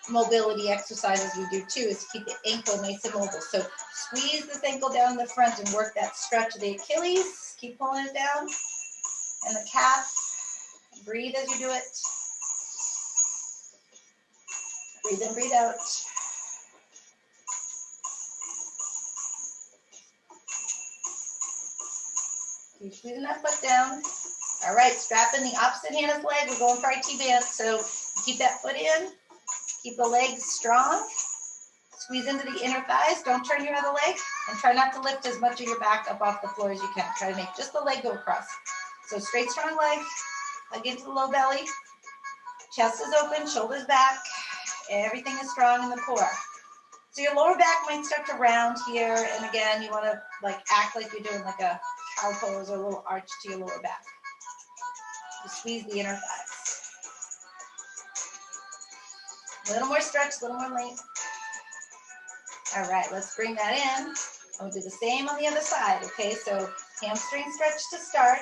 mobility exercises we do too, is keep the ankle nice and mobile. So squeeze this ankle down in the front and work that stretch of the Achilles. Keep pulling it down. And the calf. Breathe as you do it. Breathe in, breathe out. Keep squeezing that foot down. All right, strap in the opposite hand of the leg. We're going for our T-band. So keep that foot in. Keep the legs strong. Squeeze into the inner thighs. Don't turn your other leg. And try not to lift as much of your back up off the floor as you can. Try to make just the leg go across. So straight, strong leg. Leg into the low belly. Chest is open, shoulders back. Everything is strong in the core. So your lower back might start to round here. And again, you want to like act like you're doing like a cow pose or a little arch to your lower back. You squeeze the inner thighs. A little more stretch, a little more length. All right, let's bring that in. And we'll do the same on the other side, okay? So hamstring stretch to start.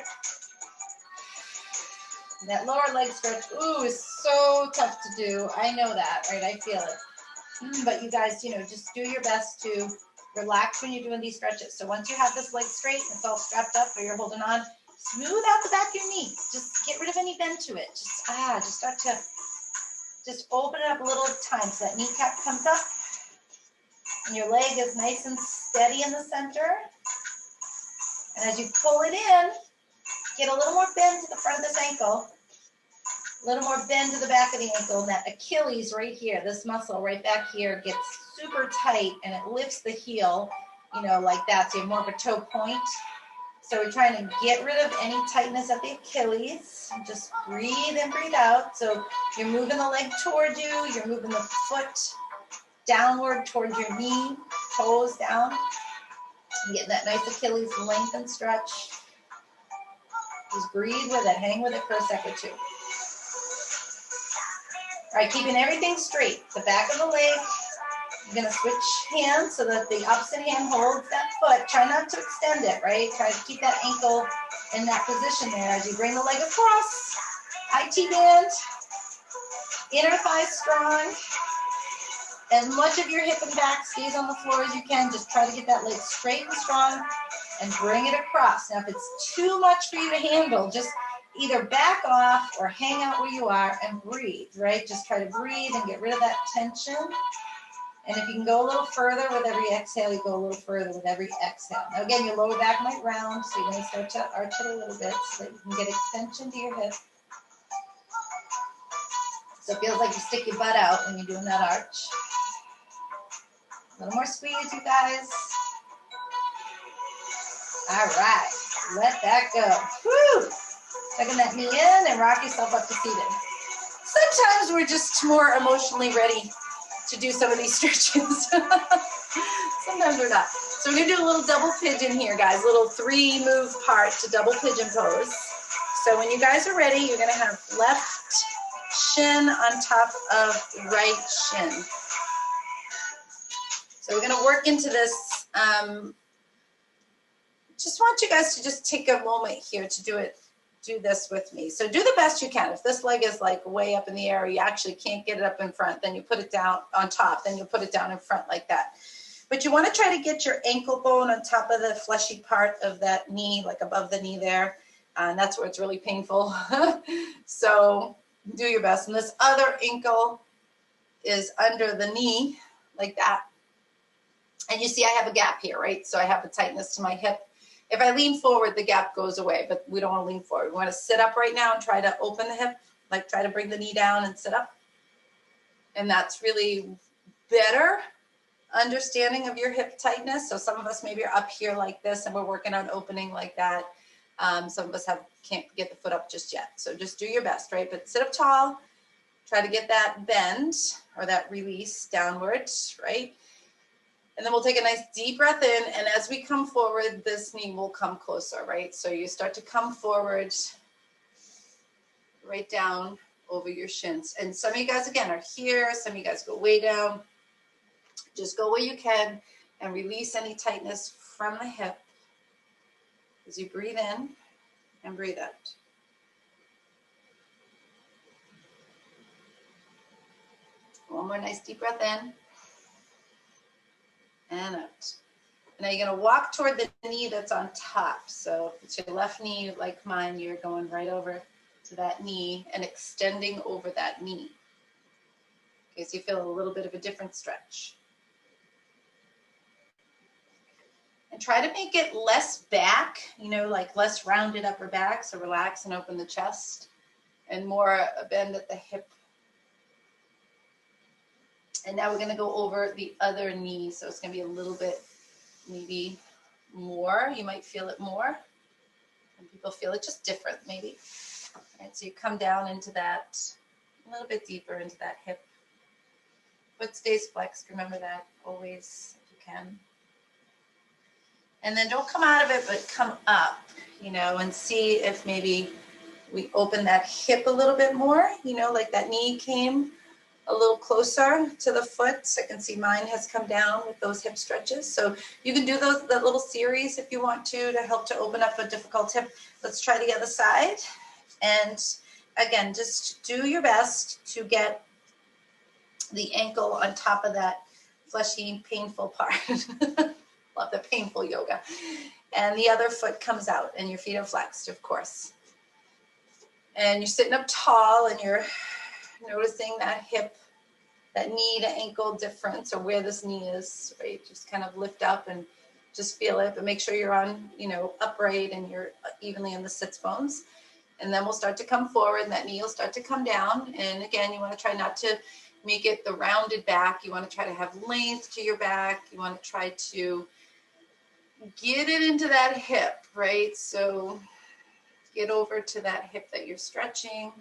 That lower leg stretch, ooh, is so tough to do. I know that, right? I feel it. But you guys, just do your best to relax when you're doing these stretches. So once you have this leg straight and it's all strapped up or you're holding on, smooth out the back of your knee. Just get rid of any bend to it. Just start to just open it up a little at a time so that kneecap comes up and your leg is nice and steady in the center. And as you pull it in, get a little more bend to the front of this ankle, a little more bend to the back of the ankle. And that Achilles right here, this muscle right back here gets super tight and it lifts the heel, like that. So you have more of a toe point. So we're trying to get rid of any tightness at the Achilles. Just breathe in, breathe out. So you're moving the leg toward you. You're moving the foot downward towards your knee, toes down. And getting that nice Achilles length and stretch. Just breathe with it. Hang with it for a second or two. All right, keeping everything straight. The back of the leg. You're going to switch hands so that the opposite hand holds that foot. Try not to extend it, right? Try to keep that ankle in that position there as you bring the leg across. IT band. Inner thigh strong. As much of your hip and back stays on the floor as you can. Just try to get that leg straight and strong and bring it across. Now, if it's too much for you to handle, just either back off or hang out where you are and breathe, right? Just try to breathe and get rid of that tension. And if you can go a little further with every exhale, you go a little further with every exhale. Now again, your lower back might round, so you may start to arch it a little bit so that you can get extension to your hip. So it feels like you stick your butt out when you're doing that arch. A little more squeeze, you guys. All right, let that go. Woo! Tucking that knee in and rock yourself up to seated. Sometimes we're just more emotionally ready to do some of these stretches. Sometimes we're not. So we're gonna do a little double pigeon here, guys. A little 3-move part to double pigeon pose. So when you guys are ready, you're gonna have left shin on top of right shin. So we're gonna work into this. Just want you guys to just take a moment here to do this with me. So do the best you can. If this leg is like way up in the air, you actually can't get it up in front, then you put it down on top, then you'll put it down in front like that. But you want to try to get your ankle bone on top of the fleshy part of that knee, like above the knee there. And that's where it's really painful. So do your best. And this other ankle is under the knee like that. And you see I have a gap here, right? So I have the tightness to my hip. If I lean forward, the gap goes away, but we don't want to lean forward. We want to sit up right now and try to open the hip, like try to bring the knee down and sit up. And that's really better understanding of your hip tightness. So some of us maybe are up here like this and we're working on opening like that. Some of us can't get the foot up just yet. So just do your best, right? But sit up tall, try to get that bend or that release downwards, right? And then we'll take a nice deep breath in. And as we come forward, this knee will come closer, right? So you start to come forward, right down over your shins. And some of you guys, again, are here. Some of you guys go way down. Just go where you can and release any tightness from the hip as you breathe in and breathe out. One more nice deep breath in and out. Now you're going to walk toward the knee that's on top. So if it's your left knee, like mine, you're going right over to that knee and extending over that knee. Okay, so you feel a little bit of a different stretch. And try to make it less back, like less rounded upper back. So relax and open the chest and more a bend at the hip. And now we're going to go over the other knee. So it's going to be a little bit, maybe more. You might feel it more. Some people feel it just different, maybe. All right, so you come down into that, a little bit deeper into that hip. Foot stays flexed. Remember that always if you can. And then don't come out of it, but come up, and see if maybe we open that hip a little bit more, like that knee came a little closer to the foot. So I can see mine has come down with those hip stretches. So you can do that little series if you want to help to open up a difficult hip. Let's try the other side. And again, just do your best to get the ankle on top of that fleshy, painful part. Love the painful yoga. And the other foot comes out and your feet are flexed, of course. And you're sitting up tall and you're noticing that hip, that knee to ankle difference or where this knee is, right? Just kind of lift up and just feel it, but make sure you're on, upright and you're evenly in the sits bones. And then we'll start to come forward and that knee will start to come down. And again, you want to try not to make it the rounded back. You want to try to have length to your back. You want to try to get it into that hip, right? So get over to that hip that you're stretching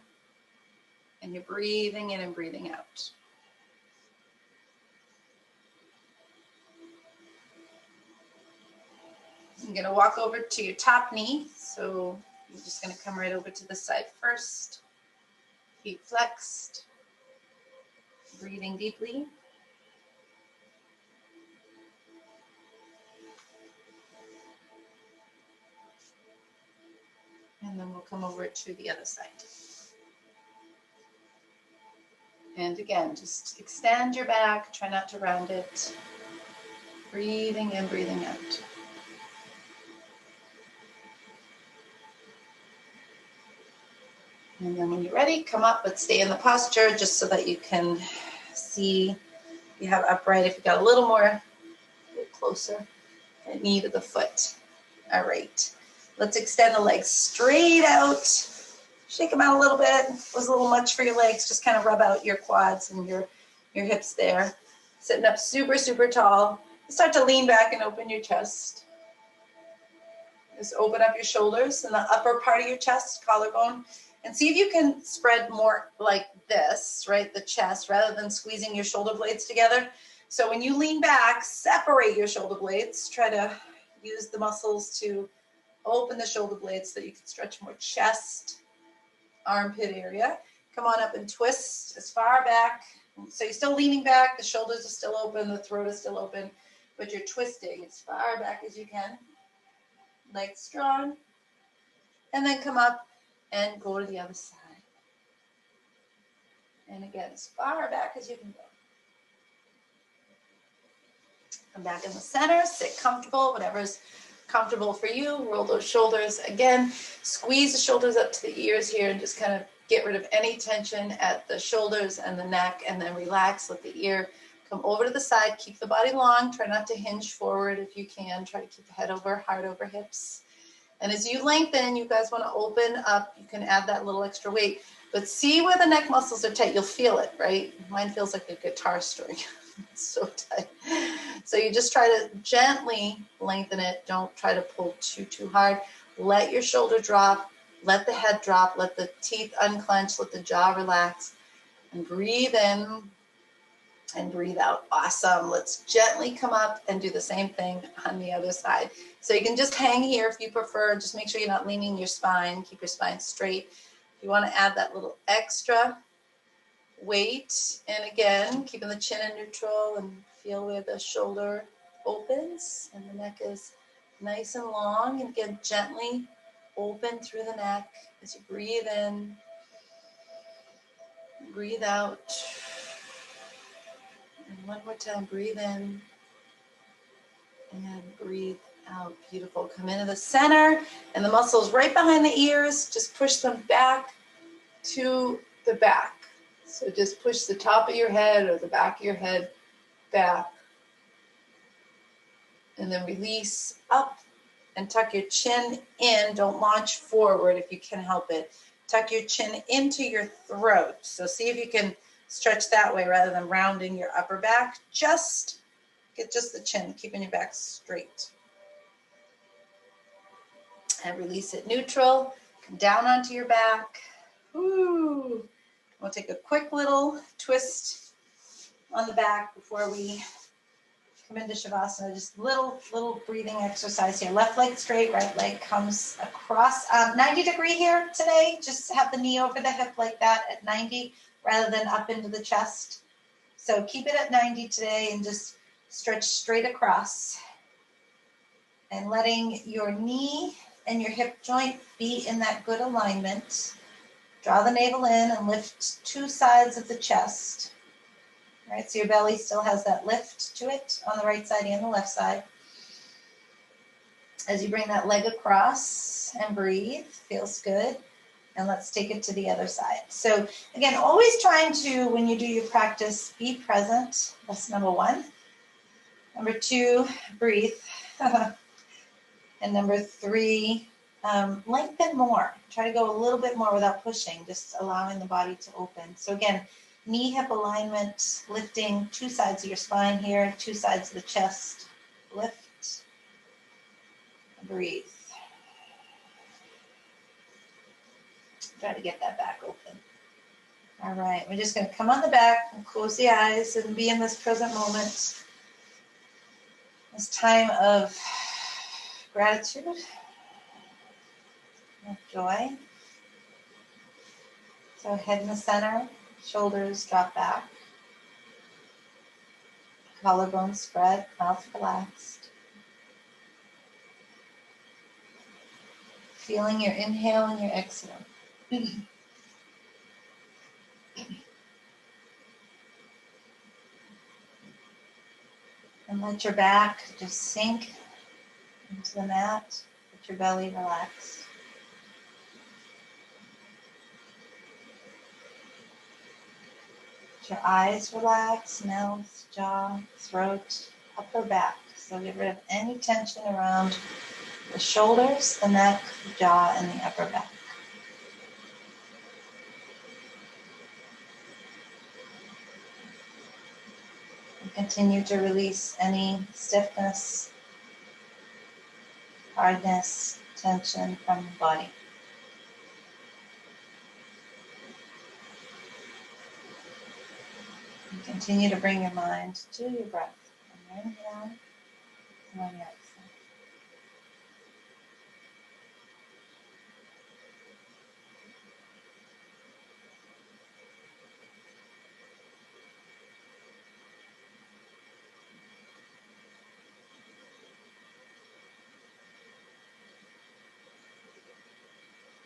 and you're breathing in and breathing out. You're going to walk over to your top knee. So you're just going to come right over to the side first. Feet flexed. Breathing deeply. And then we'll come over to the other side. And again, just extend your back. Try not to round it. Breathing in, breathing out. And then when you're ready, come up, but stay in the posture just so that you can see you have upright. If you got a little more, a bit closer, and knee to the foot. All right. Let's extend the legs straight out. Shake them out a little bit. It was a little much for your legs. Just kind of rub out your quads and your hips there. Sitting up super, super tall. Start to lean back and open your chest. Just open up your shoulders and the upper part of your chest, collarbone. And see if you can spread more like this, right? The chest, rather than squeezing your shoulder blades together. So when you lean back, separate your shoulder blades. Try to use the muscles to open the shoulder blades so that you can stretch more chest, armpit area. Come on up and twist as far back. So you're still leaning back. The shoulders are still open. The throat is still open. But you're twisting as far back as you can. Legs strong. And then come up and go to the other side. And again, as far back as you can go. Come back in the center, sit comfortable, whatever's comfortable for you. Roll those shoulders. Again, squeeze the shoulders up to the ears here and just kind of get rid of any tension at the shoulders and the neck, and then relax, let the ear come over to the side. Keep the body long. Try not to hinge forward if you can. Try to keep the head over, heart over hips. And as you lengthen, you guys want to open up. You can add that little extra weight. But see where the neck muscles are tight. You'll feel it, right? Mine feels like a guitar string. It's so tight. So you just try to gently lengthen it. Don't try to pull too hard. Let your shoulder drop. Let the head drop. Let the teeth unclench. Let the jaw relax. And breathe in and breathe out. Awesome. Let's gently come up and do the same thing on the other side. So you can just hang here if you prefer. Just make sure you're not leaning your spine. Keep your spine straight. If you want to add that little extra weight, and again, keeping the chin in neutral and feel where the shoulder opens and the neck is nice and long. And again, gently open through the neck as you breathe in, breathe out. And one more time, breathe in and breathe out. Beautiful. Come into the center and the muscles right behind the ears, just push them back to the back. So just push the top of your head or the back of your head back. And then release up and tuck your chin in. Don't launch forward if you can help it. Tuck your chin into your throat. So see if you can stretch that way rather than rounding your upper back. Just get just the chin, keeping your back straight. And release it neutral. Come down onto your back. Woo. We'll take a quick little twist on the back before we come into Shavasana. Just little breathing exercise here. Left leg straight, right leg comes across. 90 degree here today. Just have the knee over the hip like that at 90 rather than up into the chest. So keep it at 90 today and just stretch straight across. And letting your knee and your hip joint be in that good alignment. Draw the navel in and lift two sides of the chest. All right, so your belly still has that lift to it on the right side and the left side. As you bring that leg across and breathe, feels good. And let's take it to the other side. So again, always trying to, when you do your practice, be present. That's number one. Number two, breathe. And number three, lengthen more. Try to go a little bit more without pushing, just allowing the body to open. So again, knee hip alignment, lifting two sides of your spine here, two sides of the chest. Lift, breathe. Try to get that back open. All right, we're just going to come on the back and close the eyes and be in this present moment. This time of gratitude, of joy. So head in the center, shoulders drop back. Collarbones spread, mouth relaxed. Feeling your inhale and your exhale. And let your back just sink into the mat. Let your belly relax. Let your eyes relax, mouth, jaw, throat, upper back. So get rid of any tension around the shoulders, the neck, the jaw, and the upper back. And continue to release any stiffness, hardness, tension from the body. And continue to bring your mind to your breath. On your inhale and on your exhale.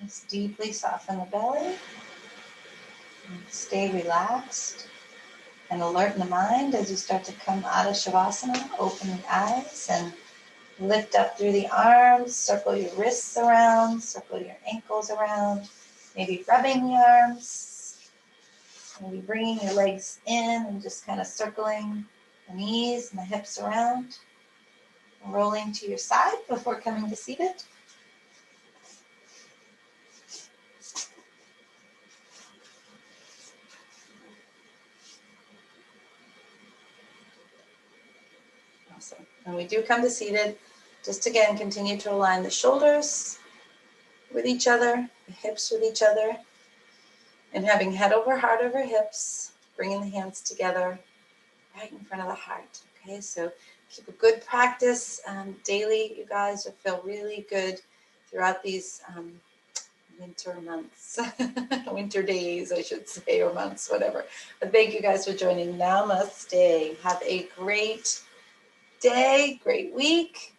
Just deeply soften the belly. And stay relaxed and alert in the mind as you start to come out of Shavasana. Open the eyes and lift up through the arms. Circle your wrists around. Circle your ankles around. Maybe rubbing the arms. Maybe bringing your legs in and just kind of circling the knees and the hips around. Rolling to your side before coming to seated. Awesome. And we do come to seated. Just again, continue to align the shoulders with each other, the hips with each other, and having head over heart over hips, bringing the hands together right in front of the heart. Okay, so keep a good practice daily, you guys. You'll feel really good throughout these winter months, winter days, I should say, or months, whatever. But thank you guys for joining. Namaste. Have a great day, great week.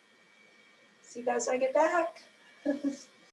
See you guys when I get back.